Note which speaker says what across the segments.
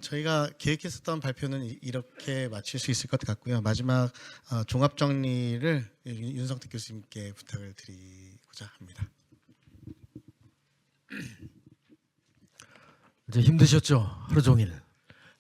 Speaker 1: 저희가 계획했었던 발표는 이렇게 마칠 수 있을 것 같고요. 마지막 종합 정리를 윤성택 교수님께 부탁을 드리고자 합니다.
Speaker 2: 이제 힘드셨죠? 하루 종일.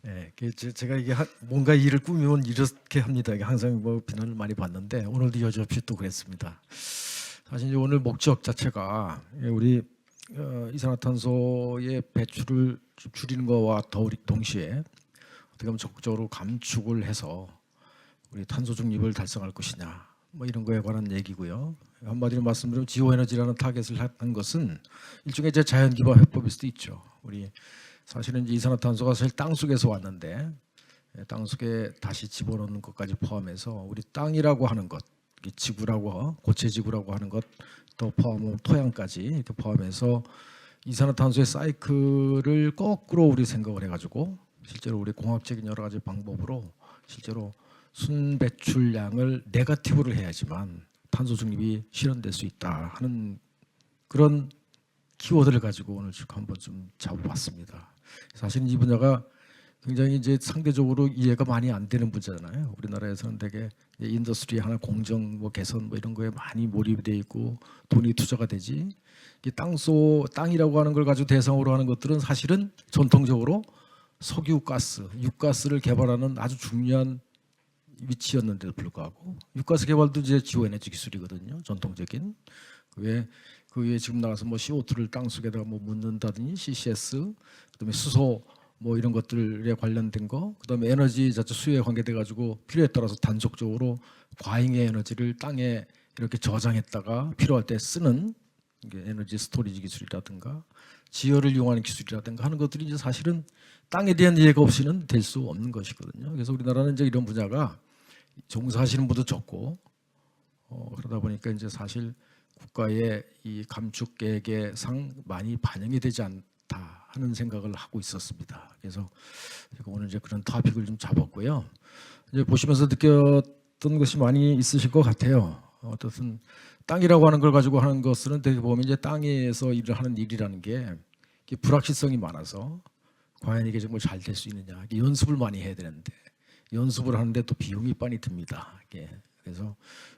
Speaker 2: 예, 제가 이게 뭔가 일을 꾸미면 이렇게 합니다. 이게 항상 뭐 비난을 많이 받는데 오늘도 여지없이 또 그랬습니다. 사실 이제 오늘 목적 자체가 우리 이산화탄소의 배출을 좀 줄이는 것과 동시에 어떻게 보면 적극적으로 감축을 해서 우리 탄소 중립을 달성할 것이냐 뭐 이런 거에 관한 얘기고요. 한마디로 말씀드리면 지오에너지라는 타겟을 한 것은 일종의 제 자연기반 해법일 수도 있죠. 우리 사실은 이제 이산화탄소가 사실 땅 속에서 왔는데 땅 속에 다시 집어넣는 것까지 포함해서 우리 땅이라고 하는 것, 지구라고 고체지구라고 하는 것 또 포함하면 토양까지 이렇게 포함해서 이산화탄소의 사이클을 거꾸로 우리 생각을 해가지고 실제로 우리 공학적인 여러 가지 방법으로 실제로 순배출량을 네거티브를 해야지만 탄소 중립이 실현될 수 있다 하는 그런 키워드를 가지고 오늘 쭉 한번 좀 잡아봤습니다. 사실은 이 분야가 굉장히 이제 상대적으로 이해가 많이 안 되는 분야잖아요. 우리나라에서는 되게 인더스트리 하나 공정 뭐 개선 뭐 이런 거에 많이 몰입이 돼 있고 돈이 투자가 되지. 이 땅이라고 하는 걸 가지고 대상으로 하는 것들은 사실은 전통적으로 석유 가스, 육가스를 개발하는 아주 중요한 위치였는데도 불구하고 육가스 개발도 이제 지오에너지 기술이거든요. 전통적인 그 외에 지금 나와서 뭐 CO2를 땅 속에다가 뭐 묻는다든지 CCS, 그다음에 수소 뭐 이런 것들에 관련된 거, 그다음에 에너지 자체 수요에 관계돼 가지고 필요에 따라서 단속적으로 과잉의 에너지를 땅에 이렇게 저장했다가 필요할 때 쓰는 이게 에너지 스토리지 기술이라든가 지열을 이용하는 기술이라든가 하는 것들이 이제 사실은 땅에 대한 이해가 없이는 될 수 없는 것이거든요. 그래서 우리나라는 이제 이런 분야가 종사하시는 분도 적고 그러다 보니까 이제 사실 국가의 이 감축 계획에상 많이 반영이 되지 않다 하는 생각을 하고 있었습니다. 그래서 제가 오늘 이제 그런 토픽을 좀 잡았고요. 이제 보시면서 느꼈던 것이 많이 있으실 것 같아요. 어떻든 땅이라고 하는 걸 가지고 하는 것은 되게 보면 이제 땅에서 일을 하는 일이라는 게 불확실성이 많아서 과연 이게 정말 잘 될 수 있느냐. 연습을 많이 해야 되는데 연습을 하는데 또 비용이 많이 듭니다. 그래서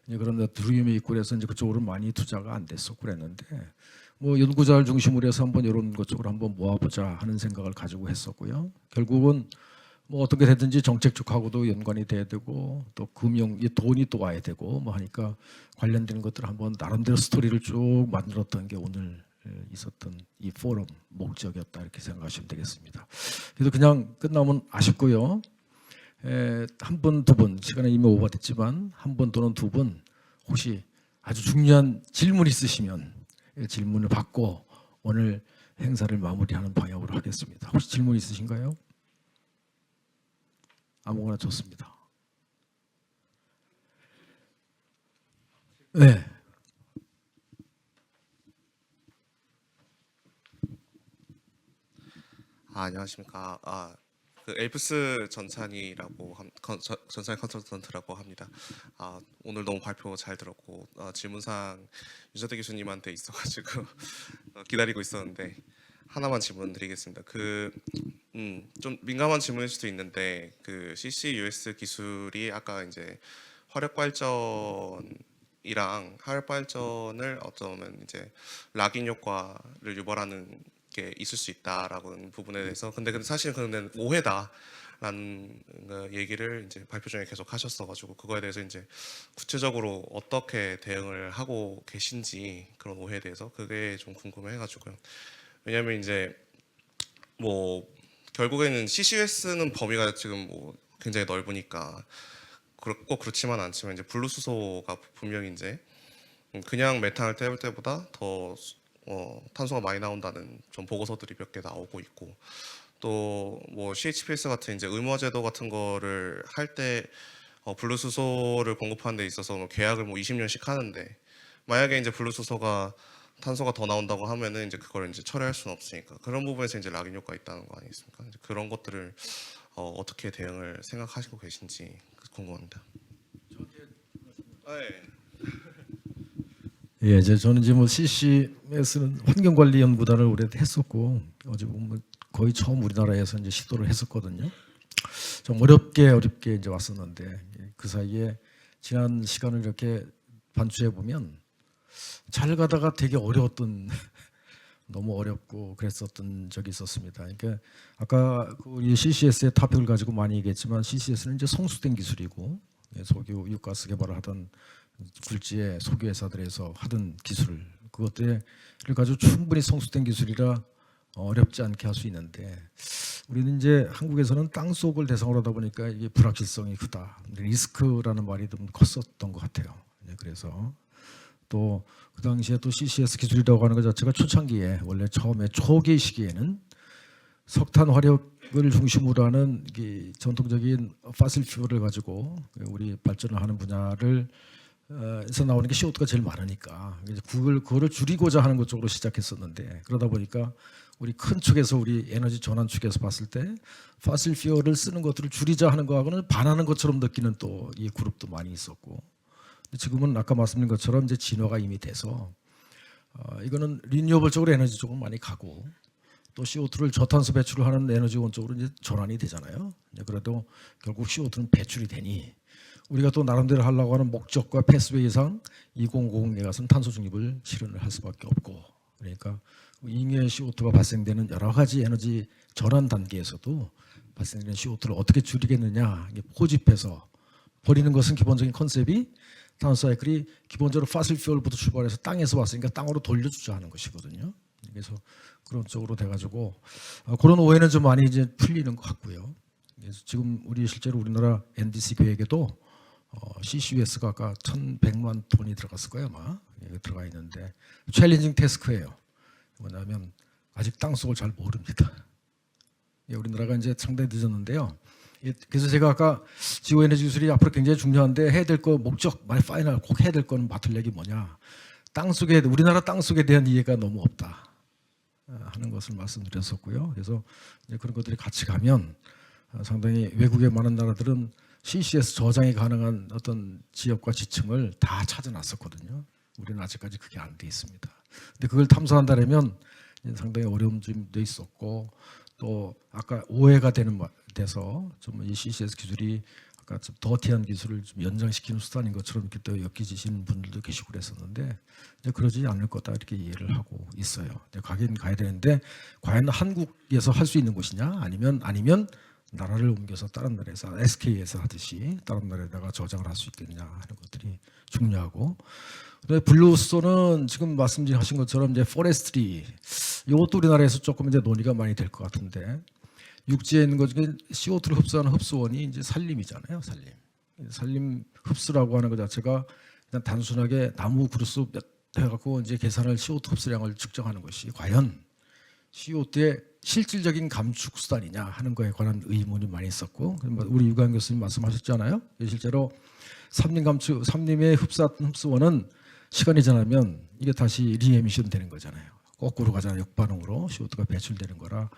Speaker 2: 이제 그런 두려움이 있고 그래서 이제 그쪽으로 많이 투자가 안 됐었고 그랬는데 뭐 연구자를 중심으로 해서 한번 이런 것 쪽으로 한번 모아보자 하는 생각을 가지고 했었고요. 결국은 뭐 어떻게 되든지 정책 쪽하고도 연관이 돼야 되고 또 금융, 돈이 또 와야 되고 뭐 하니까 관련된 것들 한번 나름대로 스토리를 쭉 만들었던 게 오늘 있었던 이 포럼 목적이었다 이렇게 생각하시면 되겠습니다. 그래서 그냥 끝나면 아쉽고요. 한 분, 두 분, 시간은 이미 오버됐지만 한 분 또는 두 분 혹시 아주 중요한 질문 있으시면 질문을 받고 오늘 행사를 마무리하는 방향으로 하겠습니다. 혹시 질문 있으신가요? 아무거나 좋습니다. 네.
Speaker 3: 안녕하십니까. 그 엘프스 전찬이라고 전찬 컨설턴트라고 합니다. 오늘 너무 발표 잘 들었고 질문사항 유재대 교수님한테 있어가지고 기다리고 있었는데 하나만 질문 드리겠습니다. 좀 민감한 질문일 수도 있는데 그 CCUS 기술이 아까 이제 화력 발전이랑 화력 발전을 어쩌면 이제 락인 효과를 유발하는 게 있을 수 있다라는 부분에 대해서 근데 사실은 그는 오해다라는 얘기를 이제 발표 중에 계속 하셨어가지고 그거에 대해서 이제 구체적으로 어떻게 대응을 하고 계신지 그런 오해에 대해서 그게 좀 궁금해가지고요. 왜냐하면 이제 뭐 결국에는 CCUS는 범위가 지금 뭐 굉장히 넓으니까 꼭 그렇지만 않지만 이제 블루수소가 분명히 이제 그냥 메탄을 태울 때보다 더 탄소가 많이 나온다는 좀 보고서들이 몇 개 나오고 있고 또 뭐 CHPS 같은 이제 의무화제도 같은 거를 할 때 블루수소를 공급하는 데 있어서 뭐 계약을 뭐 20년씩 하는데 만약에 이제 블루수소가 탄소가 더 나온다고 하면은 이제 그걸 이제 철회할 수는 없으니까 그런 부분에서 이제 락인 효과가 있다는 거 아니겠습니까? 이제 그런 것들을 어떻게 대응을 생각하시고 계신지 궁금합니다. 네.
Speaker 2: 예, 저는 이제 뭐 CCS는 환경관리연구단을 오래 했었고 어제 보면 거의 처음 우리나라에서 이제 시도를 했었거든요. 좀 어렵게 이제 왔었는데 그 사이에 지난 시간을 이렇게 반추해 보면 잘 가다가 되게 어려웠던 너무 어렵고 그랬었던 적이 있었습니다. 그러니까 아까 우리 CCS의 토픽을 가지고 많이 얘기했지만 CCS는 이제 성수된 기술이고 석유 유가스 개발을 하던 굴지의 석유 회사들에서 하던 기술 그것들을 가지고 충분히 성수된 기술이라 어렵지 않게 할 수 있는데 우리는 이제 한국에서는 땅 속을 대상으로 하다 보니까 이게 불확실성이 크다. 리스크라는 말이 좀 컸었던 것 같아요. 그래서 또 그 당시에 또 CCS 기술이라고 하는 것 자체가 초창기에 원래 처음에 초기 시기에는 석탄 화력을 중심으로 하는 이 전통적인 파실 퓨얼을 가지고 우리 발전을 하는 분야를 에서 나오는 게 CO2가 제일 많으니까 그거를 줄이고자 하는 것 쪽으로 시작했었는데 그러다 보니까 우리 큰 축에서 우리 에너지 전환 축에서 봤을 때 파실 퓨얼을 쓰는 것들을 줄이자 하는 거하고는 반하는 것처럼 느끼는 또 이 그룹도 많이 있었고 지금은 아까 말씀드린 것처럼 이제 진화가 이미 돼서 이거는 리뉴어블 쪽으로 에너지 쪽으로 많이 가고 또 CO2를 저탄소 배출을 하는 에너지원 쪽으로 이제 전환이 되잖아요. 그래도 결국 CO2는 배출이 되니 우리가 또 나름대로 하려고 하는 목적과 패스웨이상 2050에 가서는 탄소 중립을 실현을 할 수밖에 없고 그러니까 잉여의 CO2가 발생되는 여러 가지 에너지 전환 단계에서도 발생되는 CO2를 어떻게 줄이겠느냐 이게 포집해서 버리는 것은 기본적인 컨셉이 탄소 사이클이 기본적으로 파실 퓨얼부터 출발해서 땅에서 왔으니까 땅으로 돌려주자 하는 것이거든요. 그래서 그런 쪽으로 돼가지고 그런 오해는 좀 많이 이제 풀리는 것 같고요. 그래서 지금 우리 실제로 우리나라 NDC 계획에도 CCUS가 아까 1,100만 톤이 들어갔을 거예요 아마 들어가 있는데 챌린징 태스크예요. 뭐냐면 아직 땅 속을 잘 모릅니다. 우리나라가 이제 상당히 늦었는데요. 그래서 제가 아까 지구에너지 기술이 앞으로 굉장히 중요한데 해야 될 거 목적 많이 파이널 꼭 해야 될 거는 바틀렉이 뭐냐 땅 속에 우리나라 땅 속에 대한 이해가 너무 없다 하는 것을 말씀드렸었고요. 그래서 이제 그런 것들이 같이 가면 상당히 외국의 많은 나라들은 CCS 저장이 가능한 어떤 지역과 지층을 다 찾아놨었거든요. 우리는 아직까지 그게 안 돼 있습니다. 근데 그걸 탐사한다면 상당히 어려움도 있었고 또 아까 오해가 돼서 좀 이 CCS 기술이 아까 좀 더티한 기술을 좀 연장시키는 수단인 것처럼 이렇게 또 엮이시는 분들도 계시고 그랬었는데 이제 그러지 않을 거다 이렇게 이해를 하고 있어요. 이제 가긴 가야 되는데 과연 한국에서 할 수 있는 것이냐 아니면 나라를 옮겨서 다른 나라에서 SK에서 하듯이 다른 나라에다가 저장을 할 수 있겠냐 하는 것들이 중요하고 블루스톤은 지금 말씀하신 것처럼 이제 포레스트리 이것도 우리나라에서 조금 이제 논의가 많이 될 것 같은데 육지에 있는 것 중에 CO2를 흡수하는 흡수원이 이제 산림이잖아요. 산림 흡수라고 하는 것 자체가 그냥 단순하게 나무 그루스 해갖고 이제 계산을 CO2 흡수량을 측정하는 것이 과연 CO2의 실질적인 감축 수단이냐 하는 거에 관한 의문이 많이 있었고 우리 유관 교수님 말씀하셨잖아요. 실제로 산림의 흡수원은 시간이 지나면 이게 다시 리에미션 되는 거잖아요. 거꾸로 가잖아요. 역반응으로 CO2가 배출되는 거라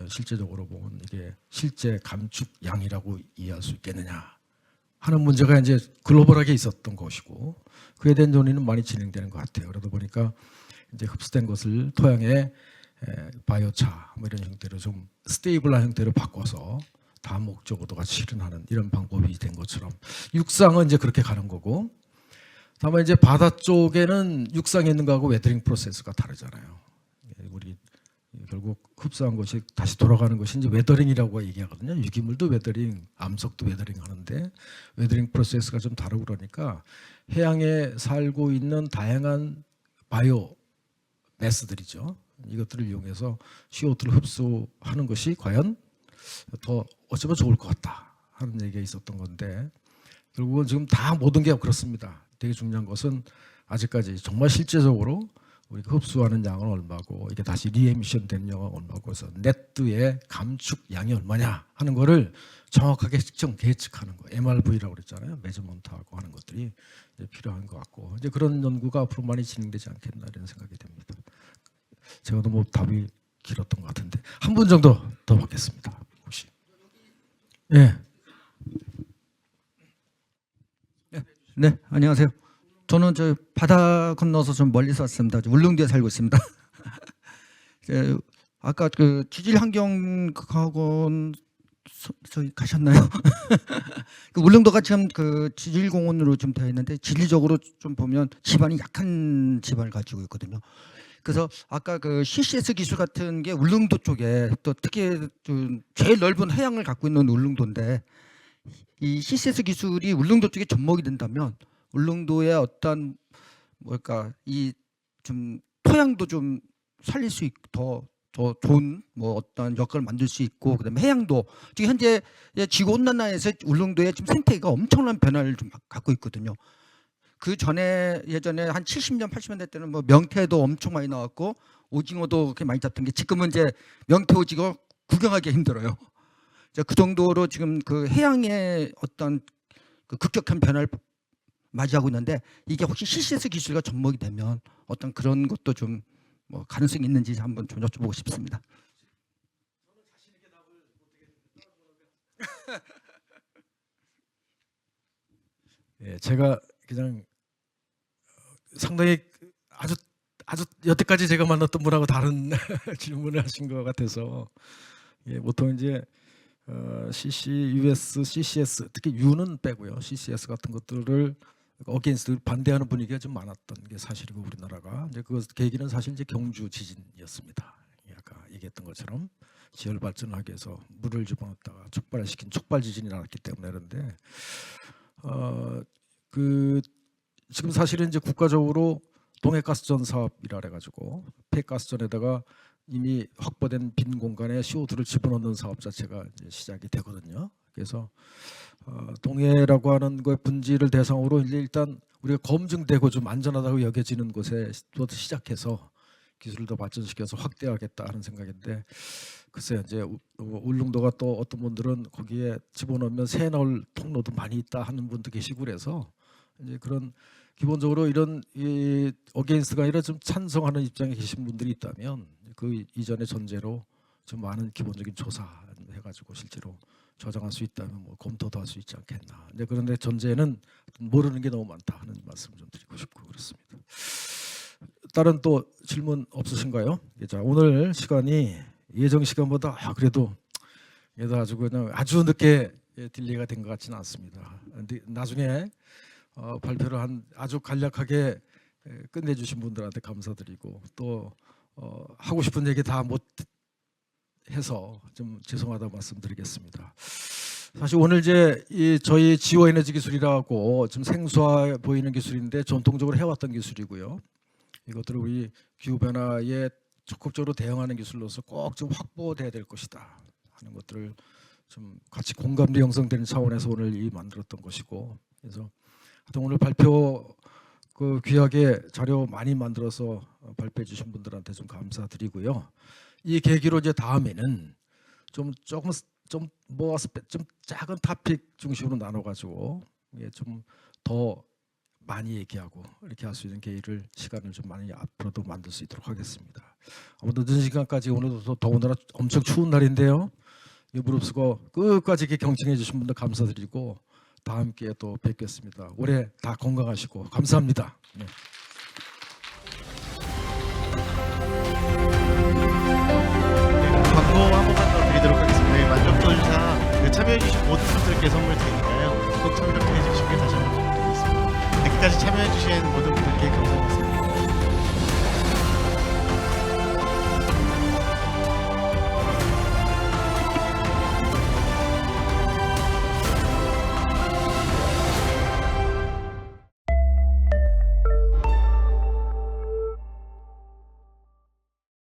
Speaker 2: 실제적으로 보면 이게 실제 감축량이라고 이해할 수 있겠느냐 하는 문제가 이제 글로벌하게 있었던 것이고 그에 대한 논의는 많이 진행되는 것 같아요. 그러다 보니까 이제 흡수된 것을 토양에 바이오차 뭐 이런 형태로 좀 스테이블한 형태로 바꿔서 다음 목적으로가 실현하는 이런 방법이 된 것처럼 육상은 이제 그렇게 가는 거고 다만 이제 바다 쪽에는 육상에 있는 거하고 웨더링 프로세스가 다르잖아요. 우리 결국 흡수한 것이 다시 돌아가는 것이 이제 웨더링이라고 얘기하거든요. 유기물도 웨더링, 암석도 웨더링 하는데 웨더링 프로세스가 좀 다르고 그러니까 해양에 살고 있는 다양한 바이오 매스들이죠. 이것들을 이용해서 CO2를 흡수하는 것이 과연 더 어쩌면 좋을 것 같다 하는 얘기가 있었던 건데 결국은 지금 다 모든 게 그렇습니다. 되게 중요한 것은 아직까지 정말 실제적으로 우리가 흡수하는 양은 얼마고 이게 다시 리에미션 되는 양은 얼마고 해서 네트의 감축 양이 얼마냐 하는 거를 정확하게 계측하는 거 MRV라고 그랬잖아요. 메저먼트하고 하는 것들이 이제 필요한 것 같고 이제 그런 연구가 앞으로 많이 진행되지 않겠나 이런 생각이 됩니다. 제가 너무 답이 길었던 것 같은데 한 분 정도 더 받겠습니다. 혹시 네.
Speaker 4: 네, 안녕하세요. 저는 저 바다 건너서 좀 멀리서 왔습니다. 울릉도에 살고 있습니다. 아까 그 지질환경학원 저희 가셨나요? 그 울릉도가 지금 그 지질공원으로 좀 되어 있는데 지리적으로 좀 보면 지반이 약한 지반을 가지고 있거든요. 그래서 아까 그 CCS 기술 같은 게 울릉도 쪽에 또 특히 좀 제일 넓은 해양을 갖고 있는 울릉도인데 이 CCS 기술이 울릉도 쪽에 접목이 된다면 울릉도의 어떤 뭘까 이 좀 토양도 좀 살릴 수 있고 더 좋은 뭐 어떤 역할을 만들 수 있고 그다음에 해양도 지금 현재 지구 온난화에서 울릉도의 지금 생태계가 엄청난 변화를 좀 갖고 있거든요. 그 전에 예전에 한 70년 80년대 때는 뭐 명태도 엄청 많이 나왔고 오징어도 그렇게 많이 잡던 게 지금은 이제 명태 오징어 구경하기 힘들어요. 그 정도로 지금 그 해양의 어떤 그 급격한 변화를 맞이하고 있는데 이게 혹시 CCS 기술과 접목이 되면 어떤 그런 것도 좀 뭐 가능성이 있는지 한번 좀 여쭤보고 싶습니다.
Speaker 2: 예, 제가 그냥 상당히 아주 여태까지 제가 만났던 분하고 다른 질문을 하신 것 같아서 예, 보통 이제 CCUS, CCS 특히 U는 빼고요. CCS 같은 것들을 어게인스트 반대하는 분위기가 좀 많았던 게 사실이고 우리나라가 이제 그 계기는 사실 이제 경주 지진이었습니다. 아까 얘기했던 것처럼 지열 발전을 하기 위해서 물을 집어넣었다가 촉발시킨 촉발 지진이 나왔기 때문에 그런데 그 지금 사실은 이제 국가적으로 동해가스전 사업이라 해가지고 폐가스전에다가 이미 확보된 빈 공간에 CO2를 집어넣는 사업 자체가 이제 시작이 되거든요. 그래서 동해라고 하는 거의 분지를 대상으로 일단 우리가 검증되고 좀 안전하다고 여겨지는 곳에부터 시작해서 기술을 더 발전시켜서 확대하겠다 하는 생각인데 글쎄 이제 울릉도가 또 어떤 분들은 거기에 집어넣으면 새 나올 통로도 많이 있다 하는 분도 계시고 그래서 이제 그런 기본적으로 이런 이 어게인스트가 아니라 좀 찬성하는 입장에 계신 분들이 있다면 그 이전의 전제로 좀 많은 기본적인 조사 해가지고 실제로 저장할 수 있다면 뭐 검토도 할 수 있지 않겠나. 근데 그런데 전제는 모르는 게 너무 많다 하는 말씀 좀 드리고 싶고 그렇습니다. 다른 또 질문 없으신가요? 자, 오늘 시간이 예정 시간보다 그래도 아주 그냥 아주 늦게 딜레이가 된 것 같지는 않습니다. 근데 나중에 발표를 한 아주 간략하게 끝내주신 분들한테 감사드리고 또 하고 싶은 얘기 다 못 해서 좀 죄송하다고 말씀드리겠습니다. 사실 오늘 이제 이 저희 지오 에너지 기술이라고 좀 생소해 보이는 기술인데 전통적으로 해왔던 기술이고요. 이것들을 우리 기후 변화에 적극적으로 대응하는 기술로서 꼭 좀 확보돼야 될 것이다 하는 것들을 좀 같이 공감대 형성되는 차원에서 오늘 이 만들었던 것이고 그래서 하여튼 오늘 발표 그 귀하게 자료 많이 만들어서 발표해 주신 분들한테 좀 감사드리고요. 이 계기로 이제 다음에는 좀 모아서 좀 작은 토픽 중심으로 나눠가지고 좀 더 많이 얘기하고 이렇게 할 수 있는 계기를 시간을 좀 많이 앞으로도 만들 수 있도록 하겠습니다. 아무튼 늦은 시간까지 오늘도 더군다나 엄청 추운 날인데요. 무릅쓰고 끝까지 이렇게 경청해 주신 분들 감사드리고 다음 기회에 또 뵙겠습니다. 올해 다 건강하시고 감사합니다. 네.
Speaker 1: 광고 한 번만 더 드리도록 하겠습니다. 만족도주상 참여해주신 모든 분들께 선물 드리니까요. 꼭 참여해 주시길 다시 한번 부탁드리겠습니다. 끝까지 참여해주신 모든 분들께 감사드립니다.